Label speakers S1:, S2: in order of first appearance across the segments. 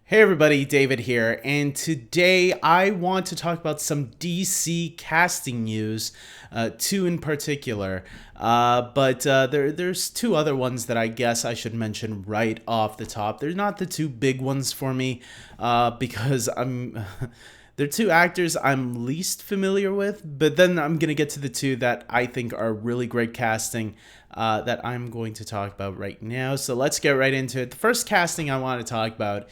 S1: Hey everybody, David here, and today I want to talk about some DC casting news, two in particular, but there's two other ones that I guess I should mention right off the top. They're not the two big ones for me, because they're two actors I'm least familiar with, but then I'm gonna get to the two that I think are really great casting. That I'm going to talk about right now. So let's get right into it. The first casting I want to talk about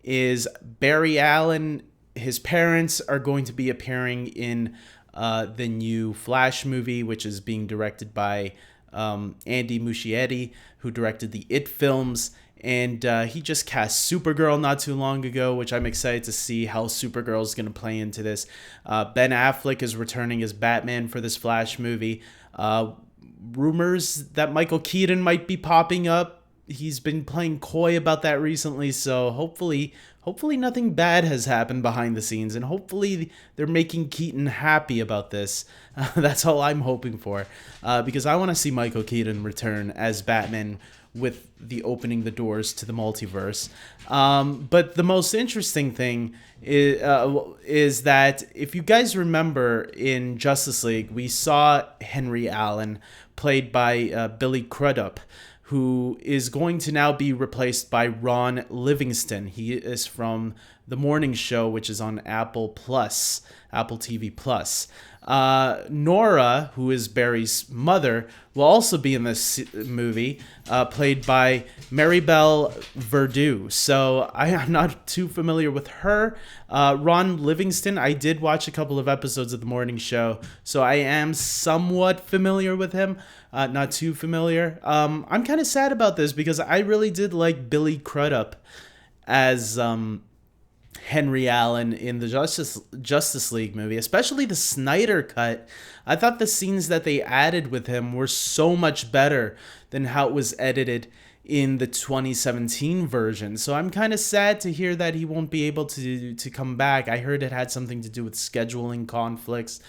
S1: is Barry Allen. His parents are going to be appearing in the new Flash movie, which is being directed by Andy Muschietti, who directed the It films. And he just cast Supergirl not too long ago, which I'm excited to see how Supergirl is going to play into this. Ben Affleck is returning as Batman for this Flash movie. Rumors that Michael Keaton might be popping up. He's been playing coy about that recently, so hopefully nothing bad has happened behind the scenes, and hopefully they're making Keaton happy about this. That's all I'm hoping for, because I want to see Michael Keaton return as Batman with the opening the doors to the multiverse. But the most interesting thing is that if you guys remember in Justice League, we saw Henry Allen played by Billy Crudup, who is going to now be replaced by Ron Livingston. He is from The Morning Show, which is on Apple TV Plus. Nora, who is Barry's mother, will also be in this movie, played by Maribel Verdú. So I am not too familiar with her. Ron Livingston, I did watch a couple of episodes of The Morning Show, so I am somewhat familiar with him. Not too familiar. I'm kind of sad about this because I really did like Billy Crudup as Henry Allen in the Justice League movie, especially the Snyder cut. I thought the scenes that they added with him were so much better than how it was edited in the 2017 version. So I'm kind of sad to hear that he won't be able to come back. I heard it had something to do with scheduling conflicts.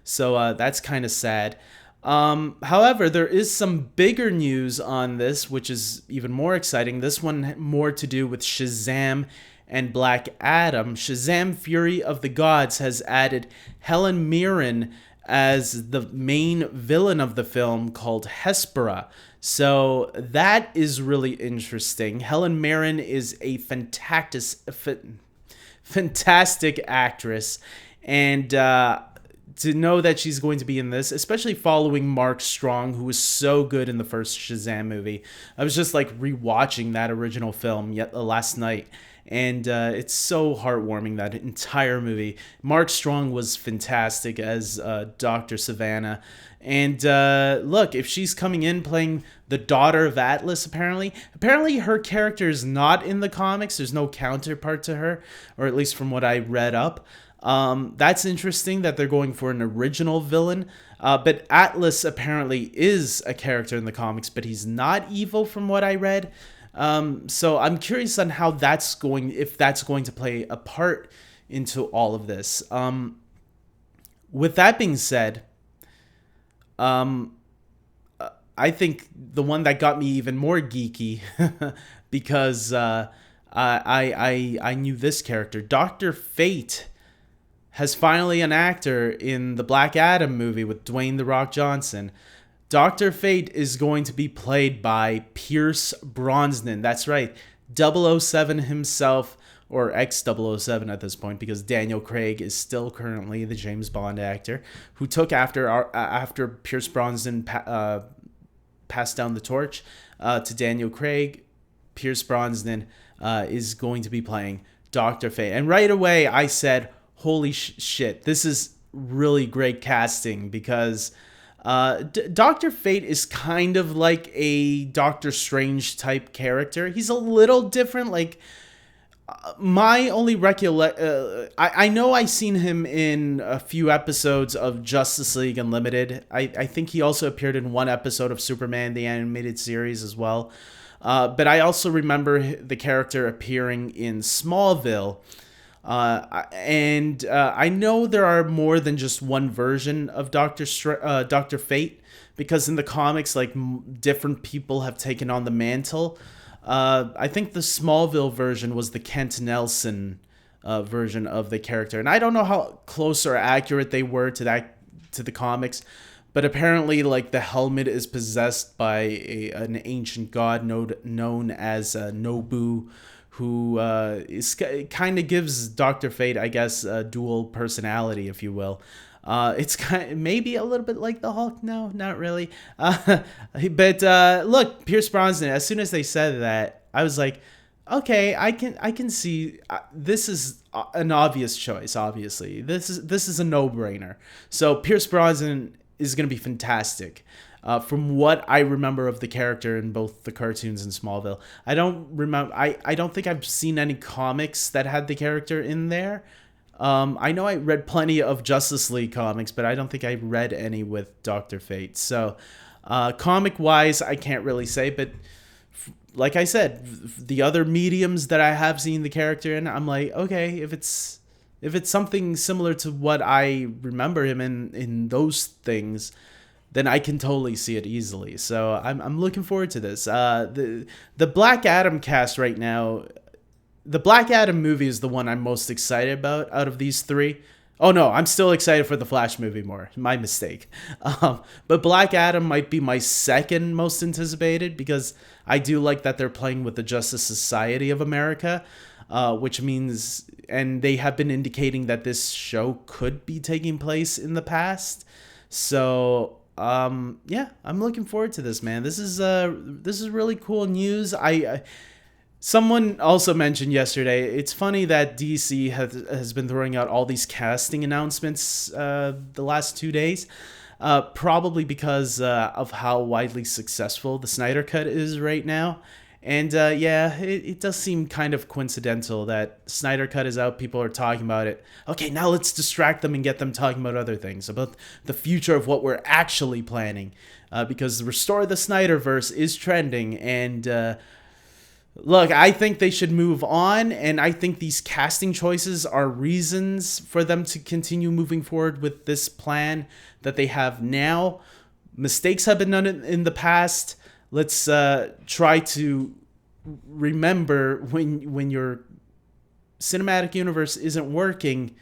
S1: So that's kind of sad. However, there is some bigger news on this, which is even more exciting. This one more to do with Shazam and Black Adam. Shazam! Fury of the Gods has added Helen Mirren as the main villain of the film, called Hespera. So that is really interesting. Helen Mirren is a fantastic actress, and to know that she's going to be in this, especially following Mark Strong, who was so good in the first Shazam movie. I was just like rewatching that original film last night, and it's so heartwarming, that entire movie. Mark Strong was fantastic as Dr. Savannah. And look, if she's coming in playing the daughter of Atlas, apparently her character is not in the comics. There's no counterpart to her, or at least from what I read up. That's interesting that they're going for an original villain. But Atlas apparently is a character in the comics, but he's not evil from what I read. So I'm curious on how if that's going to play a part into all of this. With that being said, I think the one that got me even more geeky, because I knew this character, Dr. Fate, has finally an actor in the Black Adam movie with Dwayne "The Rock" Johnson. Dr. Fate is going to be played by Pierce Brosnan. That's right, 007 himself, or X-007 at this point, because Daniel Craig is still currently the James Bond actor who took after Pierce Brosnan passed down the torch to Daniel Craig. Pierce Brosnan is going to be playing Dr. Fate. And right away I said, holy shit, this is really great casting, because Dr. Fate is kind of like a Doctor Strange type character. He's a little different. Like, my only I know I seen him in a few episodes of Justice League Unlimited. I think he also appeared in one episode of Superman the Animated Series as well. But I also remember the character appearing in Smallville. And I know there are more than just one version of Dr. Fate, because in the comics, like, different people have taken on the mantle. I think the Smallville version was the Kent Nelson version of the character, and I don't know how close or accurate they were to the comics, but apparently, like, the helmet is possessed by an ancient god known as Nobu, who kind of gives Dr. Fate, I guess, a dual personality, if you will. It's kind of, maybe a little bit like the Hulk. No, not really. But look, Pierce Brosnan. As soon as they said that, I was like, okay, I can see this is an obvious choice. Obviously, this is a no-brainer. So Pierce Brosnan is going to be fantastic. From what I remember of the character in both the cartoons and Smallville, I don't remember. I don't think I've seen any comics that had the character in there. I know I read plenty of Justice League comics, but I don't think I read any with Dr. Fate. So, comic-wise, I can't really say, but like I said, the other mediums that I have seen the character in, I'm like, okay, if it's something similar to what I remember him in those things, then I can totally see it easily. So I'm looking forward to this. The Black Adam cast right now. The Black Adam movie is the one I'm most excited about out of these three. Oh no, I'm still excited for the Flash movie more. My mistake. But Black Adam might be my second most anticipated because I do like that they're playing with the Justice Society of America, which means, and they have been indicating that this show could be taking place in the past. So yeah, I'm looking forward to this, man. This is really cool news. Someone also mentioned yesterday, it's funny that DC has been throwing out all these casting announcements the last 2 days, probably because of how widely successful the Snyder Cut is right now. And yeah, it does seem kind of coincidental that Snyder Cut is out, people are talking about it. Okay, now let's distract them and get them talking about other things, about the future of what we're actually planning. Because Restore the Snyderverse is trending, and look, I think they should move on, and I think these casting choices are reasons for them to continue moving forward with this plan that they have now. Mistakes have been done in the past. Let's try to remember when your cinematic universe isn't working,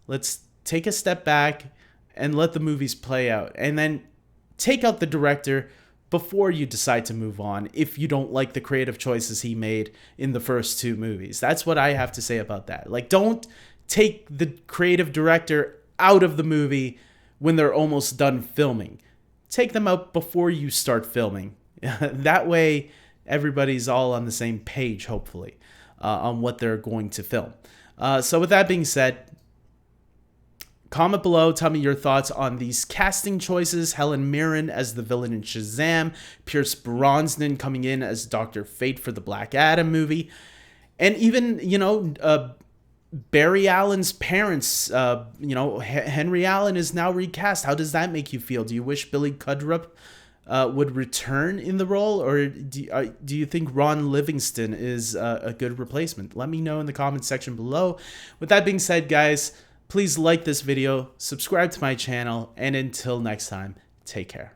S1: let's take a step back and let the movies play out. And then take out the director before you decide to move on if you don't like the creative choices he made in the first two movies. That's what I have to say about that. Like, don't take the creative director out of the movie when they're almost done filming. Take them out before you start filming. That way, everybody's all on the same page, hopefully, on what they're going to film. So with that being said, comment below, tell me your thoughts on these casting choices. Helen Mirren as the villain in Shazam, Pierce Brosnan coming in as Dr. Fate for the Black Adam movie, and even, Barry Allen's parents, Henry Allen is now recast. How does that make you feel? Do you wish Billy Crudup would return in the role, or do you think Ron Livingston is a good replacement? Let me know in the comment section below. With that being said, guys, please like this video, subscribe to my channel, and until next time, take care.